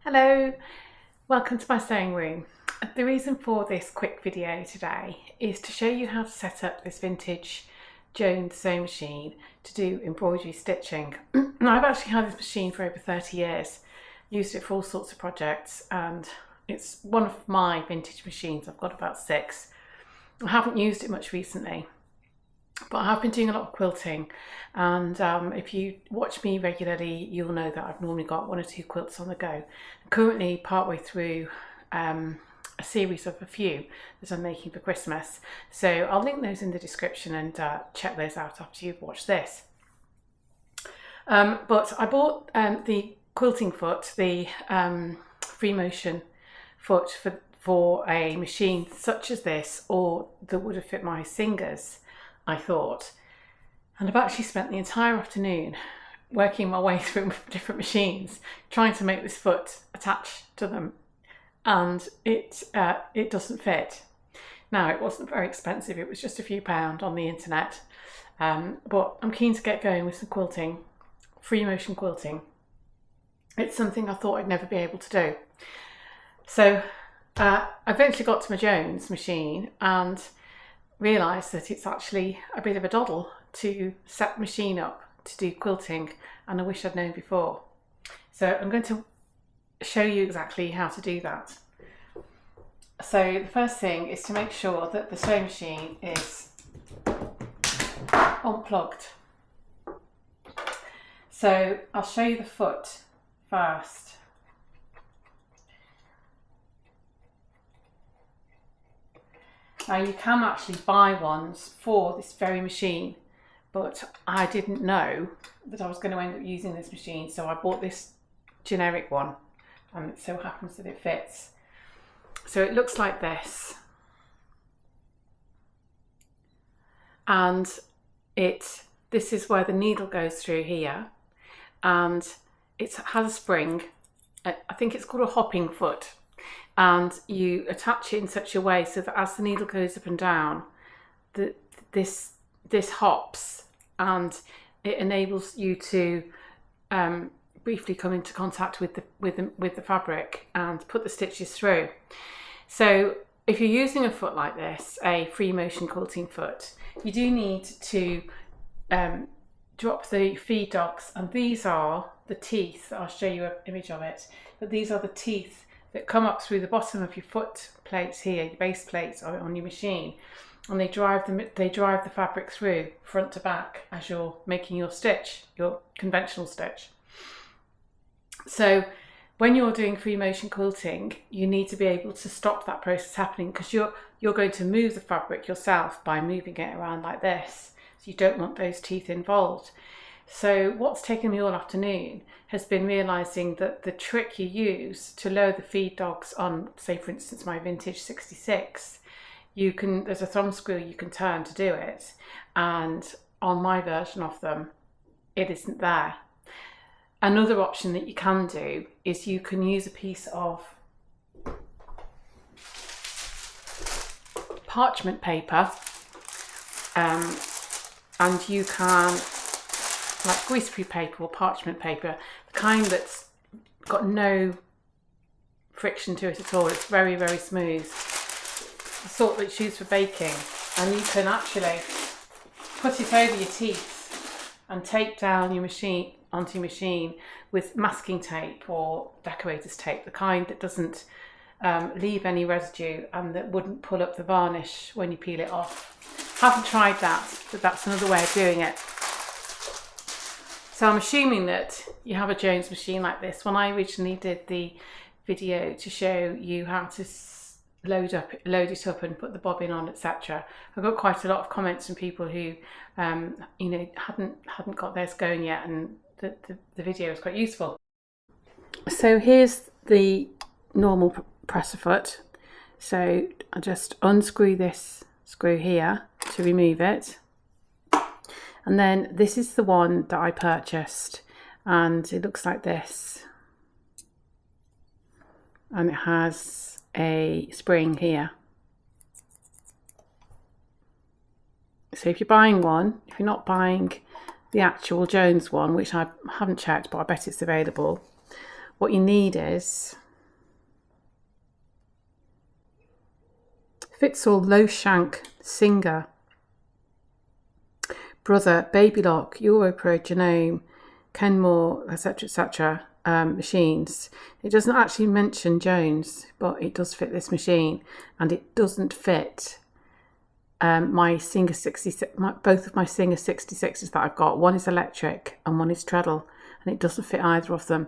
Hello, welcome to my sewing room. The reason for this quick video today is to show you how to set up this vintage Jones sewing machine to do embroidery stitching. Now, I've actually had this machine for over 30 years, used it for all sorts of projects, and it's one of my vintage machines. I've got about 6. I haven't used it much recently, but I have been doing a lot of quilting, and if you watch me regularly, you'll know that I've normally got 1 or 2 quilts on the go. I'm currently partway through a series of a few that I'm making for Christmas, so I'll link those in the description and check those out after you've watched this. But I bought the quilting foot, the free motion foot for a machine such as this, or that would have fit my Singers, I thought. And I've actually spent the entire afternoon working my way through different machines trying to make this foot attach to them, and it doesn't fit. Now, it wasn't very expensive, it was just a few pound on the internet, but I'm keen to get going with some quilting, free motion quilting. It's something I thought I'd never be able to do. So I eventually got to my Jones machine and realised that it's actually a bit of a doddle to set the machine up to do quilting, and I wish I'd known before. So I'm going to show you exactly how to do that. So the first thing is to make sure that the sewing machine is unplugged. So I'll show you the foot first. Now, you can actually buy ones for this very machine, but I didn't know that I was going to end up using this machine, so I bought this generic one, and it so happens that it fits. So it looks like this, and this is where the needle goes through here, and it has a spring. I think it's called a hopping foot. And you attach it in such a way so that as the needle goes up and down, this hops, and it enables you to briefly come into contact with the fabric and put the stitches through. So if you're using a foot like this, a free motion quilting foot, you do need to drop the feed dogs, and these are the teeth. I'll show you an image of it, but these are the teeth that come up through the bottom of your foot plates here, your base plates on your machine, and they drive the fabric through front to back as you're making your stitch, your conventional stitch. So when you're doing free motion quilting, you need to be able to stop that process happening, because you're going to move the fabric yourself by moving it around like this. So you don't want those teeth involved. So what's taken me all afternoon has been realising that the trick you use to lower the feed dogs on, say for instance my vintage 66, there's a thumb screw you can turn to do it, and on my version of them it isn't there. Another option that you can do is you can use a piece of parchment paper, and you can, like greaseproof paper or parchment paper, the kind that's got no friction to it at all. It's very, very smooth. The sort that's used for baking. And you can actually put it over your teeth and tape down your machine onto your machine with masking tape or decorator's tape, the kind that doesn't leave any residue and that wouldn't pull up the varnish when you peel it off. Haven't tried that, but that's another way of doing it. So I'm assuming that you have a Jones machine like this. When I originally did the video to show you how to load it up and put the bobbin on, etc., I got quite a lot of comments from people who hadn't got theirs going yet, and the video was quite useful. So here's the normal presser foot. So I just unscrew this screw here to remove it. And then this is the one that I purchased, and it looks like this, and it has a spring here. So if you're buying one, if you're not buying the actual Jones one, which I haven't checked but I bet it's available, what you need is fits all low shank Singer, Brother, Baby Lock, Europro, Genome, Kenmore, etc. Machines. It doesn't actually mention Jones, but it does fit this machine, and it doesn't fit my Singer 66, both of my Singer 66s that I've got. One is electric and one is treadle, and it doesn't fit either of them.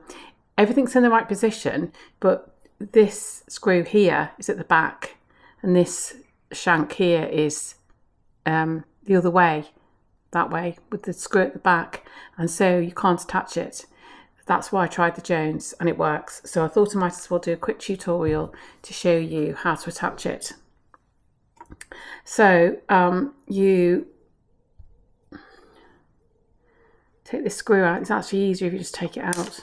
Everything's in the right position, but this screw here is at the back, and this shank here is the other way, that way, with the screw at the back, and so you can't attach it. That's why I tried the Jones, and it works. So I thought I might as well do a quick tutorial to show you how to attach it. So you take this screw out. It's actually easier if you just take it out,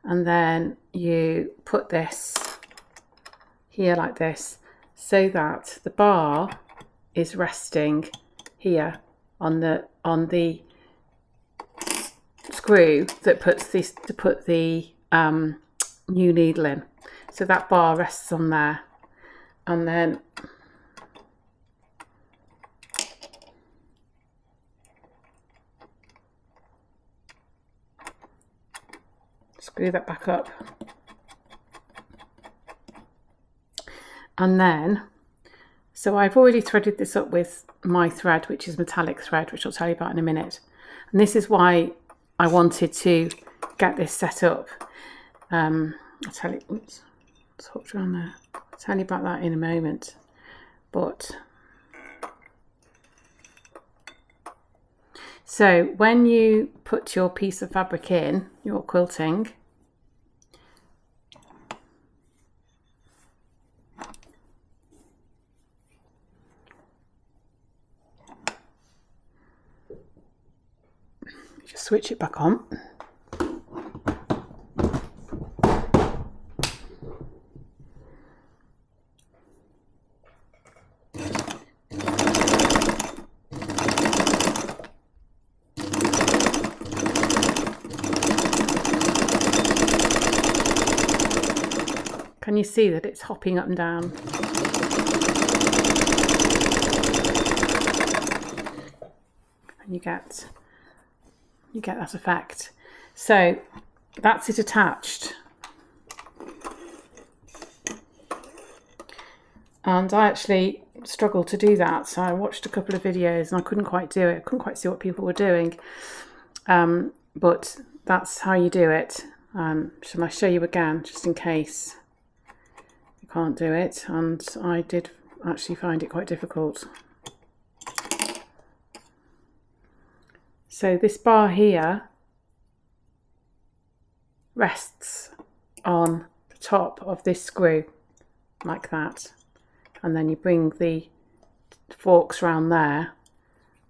and then you put this here like this, so that the bar is resting here on the screw that puts this to put the new needle in. So that bar rests on there, and then screw that back up. And then, so I've already threaded this up with my thread, which is metallic thread, which I'll tell you about in a minute. And this is why I wanted to get this set up. I'll tell you, oops, it's hooked around there. I'll tell you about that in a moment. But, so when you put your piece of fabric in, your quilting, just switch it back on. Can you see that it's hopping up and down? And you get that effect. So that's it attached. And I actually struggled to do that, so I watched a couple of videos and I couldn't quite do it. I couldn't quite see what people were doing. But that's how you do it. Shall I show you again, just in case you can't do it? And I did actually find it quite difficult. So this bar here rests on the top of this screw like that, and then you bring the forks round there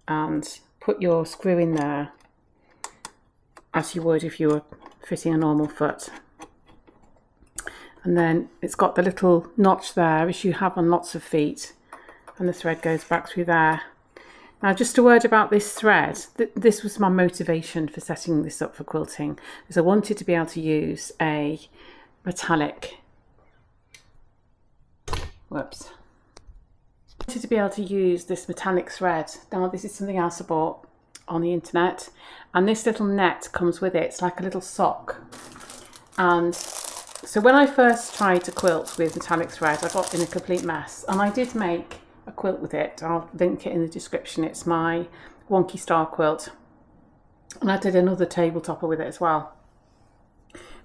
and put your screw in there as you would if you were fitting a normal foot. And then it's got the little notch there, as you have on lots of feet, and the thread goes back through there. Now, just a word about this thread. This was my motivation for setting this up for quilting, because I wanted to be able to use a metallic, whoops. I wanted to be able to use this metallic thread. Now, this is something else I bought on the internet, and this little net comes with it. It's like a little sock. And so when I first tried to quilt with metallic thread, I got in a complete mess, and I did make a quilt with it. I'll link it in the description. It's my wonky star quilt, and I did another table topper with it as well.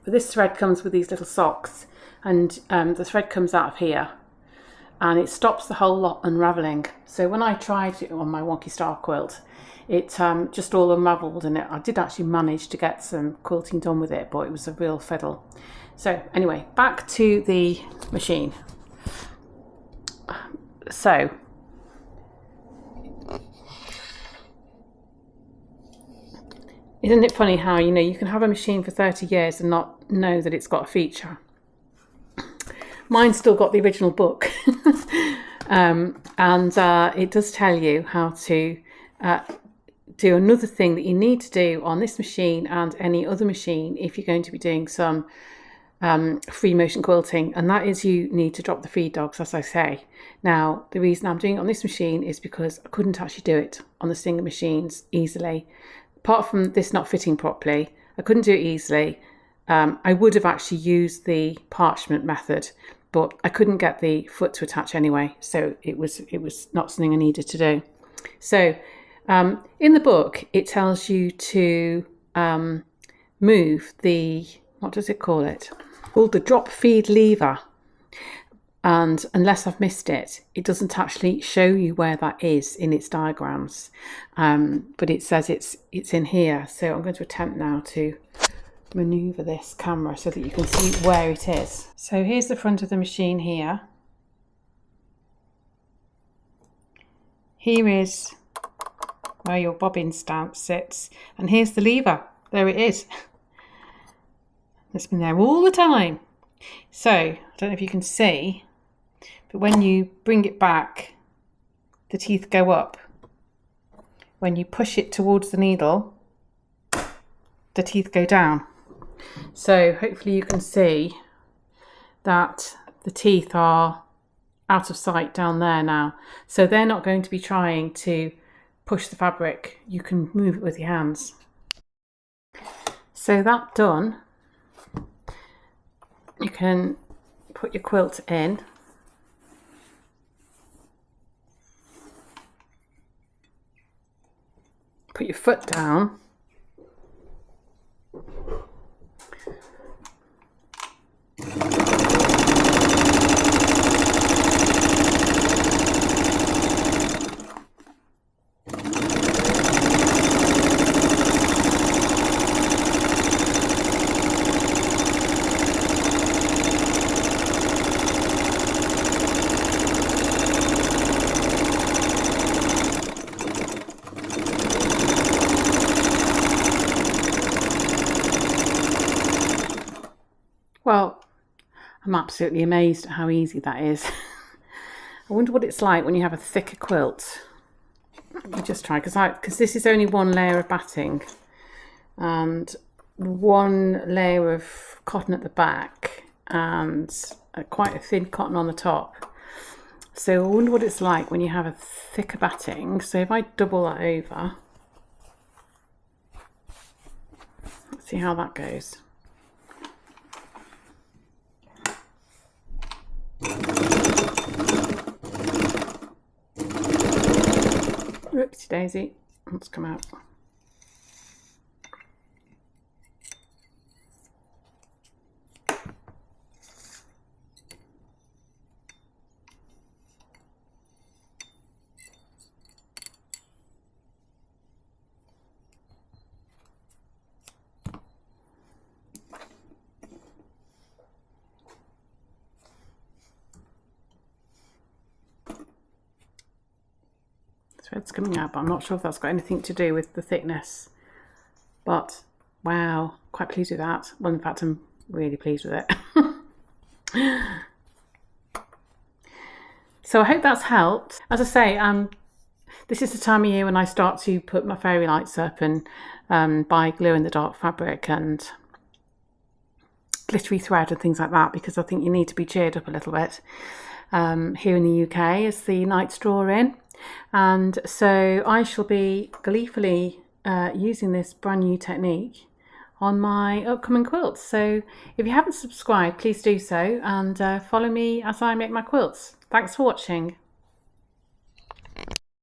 But this thread comes with these little socks, and the thread comes out of here, and it stops the whole lot unravelling. So when I tried it on my wonky star quilt, it just all unravelled, and I did actually manage to get some quilting done with it, but it was a real fiddle. So anyway, back to the machine. So isn't it funny how, you know, you can have a machine for 30 years and not know that it's got a feature? Mine's still got the original book. And it does tell you how to do another thing that you need to do on this machine and any other machine if you're going to be doing some free motion quilting, and that is you need to drop the feed dogs, as I say. Now, the reason I'm doing it on this machine is because I couldn't actually do it on the Singer machines easily. Apart from this not fitting properly, I couldn't do it easily. I would have actually used the parchment method, but I couldn't get the foot to attach anyway, so it was not something I needed to do. So in the book, it tells you to move the, what does it call it? Called the drop feed lever, and unless I've missed it, it doesn't actually show you where that is in its diagrams, but it says it's in here. So I'm going to attempt now to maneuver this camera so that you can see where it is. So here's the front of the machine here. Here is where your bobbin stamp sits, and here's the lever. There it is. It's been there all the time. So I don't know if you can see, but when you bring it back, the teeth go up. When you push it towards the needle, the teeth go down. So hopefully you can see that the teeth are out of sight down there now. So they're not going to be trying to push the fabric. You can move it with your hands. So that done, you can put your quilt in. Put your foot down. Well, I'm absolutely amazed at how easy that is. I wonder what it's like when you have a thicker quilt. Let me just try, because this is only one layer of batting and one layer of cotton at the back and quite a thin cotton on the top. So I wonder what it's like when you have a thicker batting. So if I double that over, let's see how that goes. Whoopsie daisy, let's come out. Thread's coming out, but I'm not sure if that's got anything to do with the thickness. But wow, quite pleased with that. Well, in fact, I'm really pleased with it. So I hope that's helped. As I say, this is the time of year when I start to put my fairy lights up and buy glow in the dark fabric and glittery thread and things like that, because I think you need to be cheered up a little bit here in the UK as the nights draw in. And so I shall be gleefully using this brand new technique on my upcoming quilts. So if you haven't subscribed, please do so, and follow me as I make my quilts. Thanks for watching.